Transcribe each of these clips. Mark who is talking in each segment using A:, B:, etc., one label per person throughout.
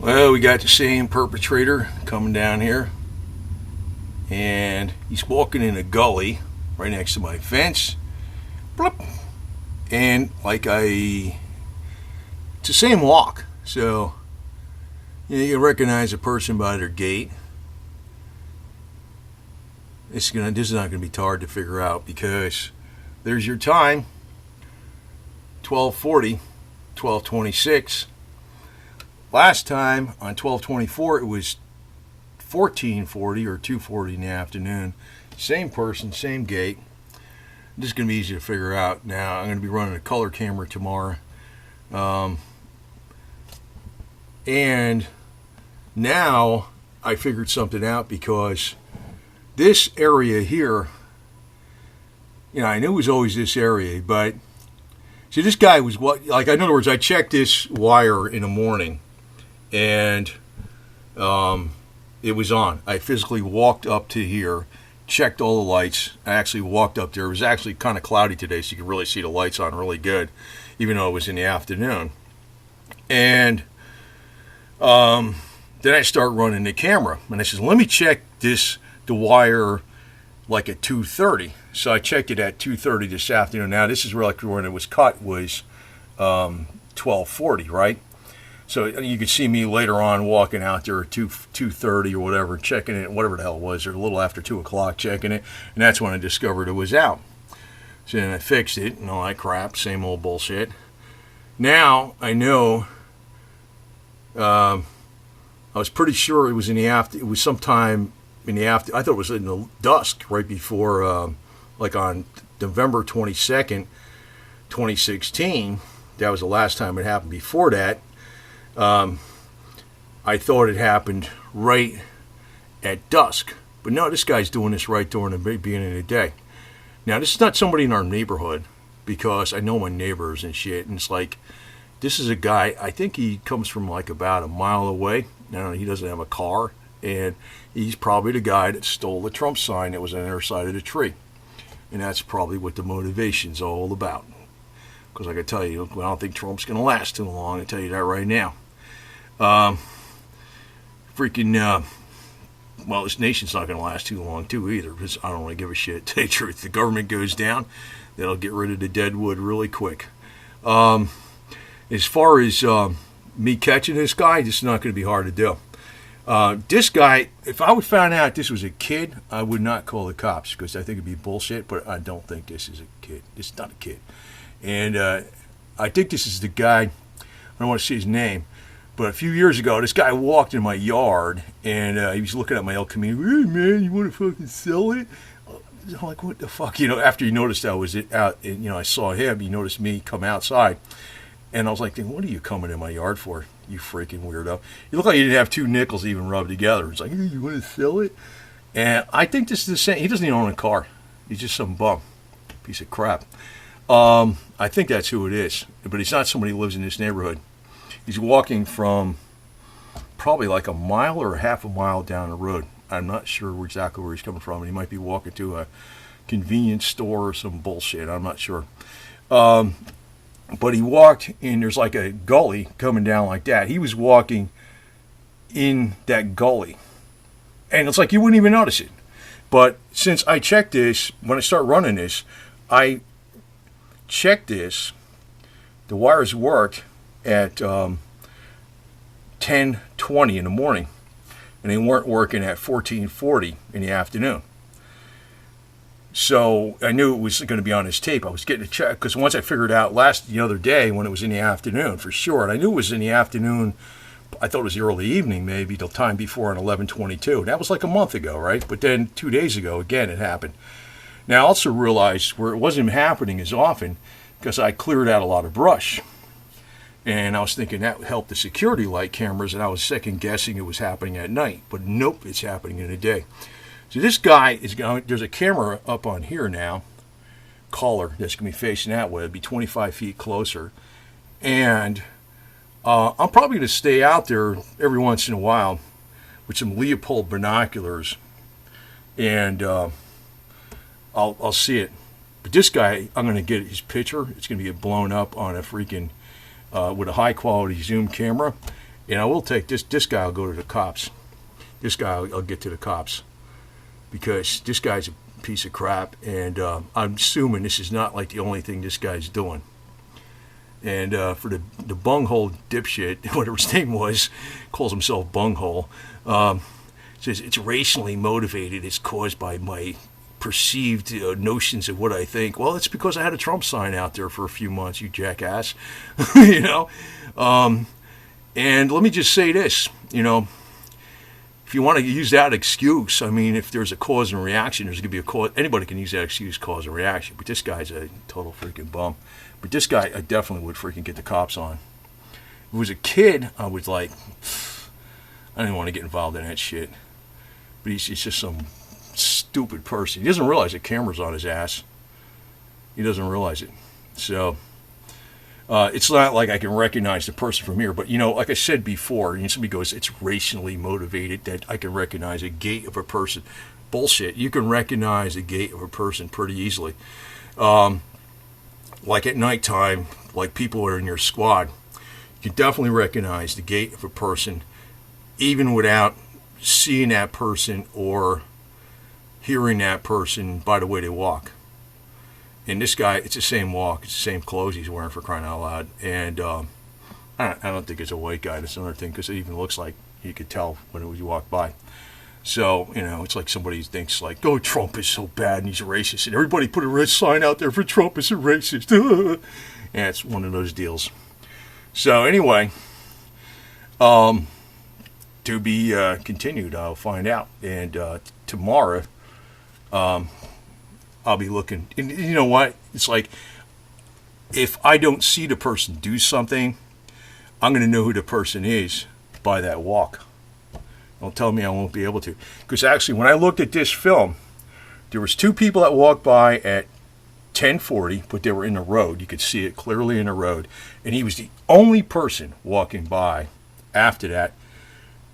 A: Well, we got the same perpetrator coming down here, and he's walking in a gully right next to my fence. Blip. And it's the same walk. So you can recognize a person by their gait. This is not gonna be hard to figure out because there's your time. 12:40, 12:26. Last time on 12/24 it was 14:40 or 2:40 in the afternoon. Same person, same gate. This is going to be easy to figure out. Now I'm going to be running a color camera tomorrow. And now I figured something out because this area here, I knew it was always this area, but see, this guy was in other words, I checked this wire in the morning and it was on. I physically walked up to here, checked all the lights. I actually walked up there. It was actually kind of cloudy today, so you could really see the lights on really good, even though it was in the afternoon. And then I start running the camera, and I says, let me check the wire like at 2:30. So I checked it at 2:30 this afternoon. Now this is when it was cut was 12:40, right? So you could see me later on walking out there at 2:30 or whatever, checking it, whatever the hell it was, or a little after 2 o'clock checking it, and that's when I discovered it was out. So then I fixed it and all that crap, same old bullshit. Now I know. I was pretty sure it was in the after. It was sometime in the after. I thought it was in the dusk, right before, like on November 22nd, 2016. That was the last time it happened. Before that. I thought it happened right at dusk. But no, this guy's doing this right during the beginning of the day. Now, this is not somebody in our neighborhood because I know my neighbors and shit. And it's like, this is a guy, I think he comes from like about a mile away. Now, he doesn't have a car. And he's probably the guy that stole the Trump sign that was on the other side of the tree. And that's probably what the motivation's all about. Because I can tell you, I don't think Trump's going to last too long. I tell you that right now. This nation's not going to last too long too either. Because I don't really give a shit. To tell you the truth, the government goes down, that'll get rid of the dead wood really quick. As far as me catching this guy, this is not going to be hard to do. This guy, if I would find out this was a kid, I would not call the cops because I think it'd be bullshit. But I don't think this is a kid. This is not a kid. And I think this is the guy, I don't want to say his name, but a few years ago, this guy walked in my yard, and he was looking at my El Camino. Hey, man, you want to fucking sell it? I'm like, what the fuck? After he noticed I was out, and, I saw him, he noticed me come outside. And I was like, what are you coming in my yard for, you freaking weirdo? You look like you didn't have two nickels even rubbed together. It's like, hey, you want to sell it? And I think this is the same. He doesn't even own a car. He's just some bum. Piece of crap. I think that's who it is, but he's not somebody who lives in this neighborhood. He's walking from probably like a mile or half a mile down the road. I'm not sure exactly where he's coming from. He might be walking to a convenience store or some bullshit. I'm not sure. But he walked, and there's like a gully coming down like that. He was walking in that gully, and it's like you wouldn't even notice it. But since I checked this, when I start running this, I checked this. The wires worked at 10:20 in the morning, and they weren't working at 14:40 in the afternoon. So I knew it was going to be on his tape. I was getting a check because once I figured out the other day when it was in the afternoon for sure, and I knew it was in the afternoon. I thought it was the early evening, maybe the time before on 11:22. That was like a month ago, right? But then 2 days ago, again, it happened. Now I also realized where it wasn't happening as often because I cleared out a lot of brush. And I was thinking that would help the security light cameras, and I was second guessing it was happening at night. But nope, it's happening in the day. So this guy is going, there's a camera up on here now, collar, that's going to be facing that way. It'd be 25 feet closer. And I'm probably going to stay out there every once in a while with some Leopold binoculars, and I'll see it. But this guy, I'm going to get his picture. It's going to be blown up on a freaking, with a high quality zoom camera. And I will take this guy. I'll go to the cops. This guy, I'll get to the cops because this guy's a piece of crap, and I'm assuming this is not like the only thing this guy's doing. And for the bunghole dipshit, whatever his name was, calls himself bunghole, says it's racially motivated. It's caused by my perceived notions of what I think. Well, it's because I had a Trump sign out there for a few months, you jackass. You know? And let me just say this, you know, if you want to use that excuse, I mean, if there's a cause and reaction, there's going to be a cause. Anybody can use that excuse, cause and reaction. But this guy's a total freaking bum. But this guy, I definitely would freaking get the cops on. If it was a kid, I was like, I didn't want to get involved in that shit. But he's just some stupid person. He doesn't realize the camera's on his ass. He doesn't realize it. So it's not like I can recognize the person from here. But, you know, like I said before, you know, somebody goes, it's racially motivated that I can recognize a gait of a person. Bullshit. You can recognize the gait of a person pretty easily. Like at nighttime, like people are in your squad, you can definitely recognize the gait of a person even without seeing that person or hearing that person by the way they walk. And this guy, it's the same walk, it's the same clothes he's wearing, for crying out loud. And I don't think it's a white guy. That's another thing, because it even looks like you could tell when you walk by. So, you know, it's like somebody thinks like, oh, Trump is so bad and he's a racist. And everybody put a red sign out there for Trump is a racist. And it's one of those deals. So anyway, to be continued, I'll find out. And tomorrow, I'll be looking. And you know what? It's like, if I don't see the person do something, I'm going to know who the person is by that walk. Don't tell me I won't be able to. Because actually, when I looked at this film, there was two people that walked by at 10:40, but they were in the road. You could see it clearly in the road. And he was the only person walking by after that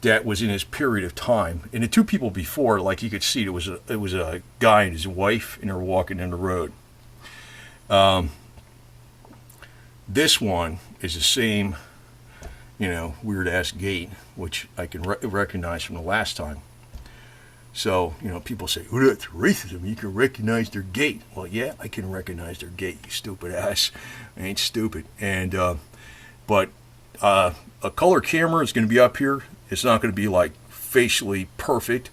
A: that was in his period of time. And the two people before, like you could see, it was a guy and his wife, and they were walking in the road. This one is the same, you know, weird-ass gait, which I can recognize from the last time. So, you know, people say, oh, that's racism. You can recognize their gait. Well, yeah, I can recognize their gait, you stupid ass. I ain't stupid. And, but a color camera is going to be up here. It's not going to be, like, facially perfect,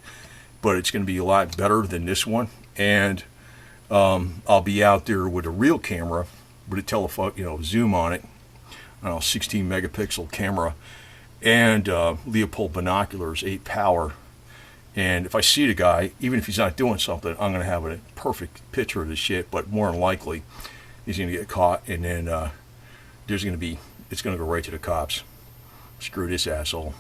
A: but it's going to be a lot better than this one. And I'll be out there with a real camera with a telephoto, you know, zoom on it. I don't know, 16 megapixel camera, and Leupold binoculars, 8 power. And if I see the guy, even if he's not doing something, I'm going to have a perfect picture of the shit. But more than likely, he's going to get caught, and then it's going to go right to the cops. Screw this asshole.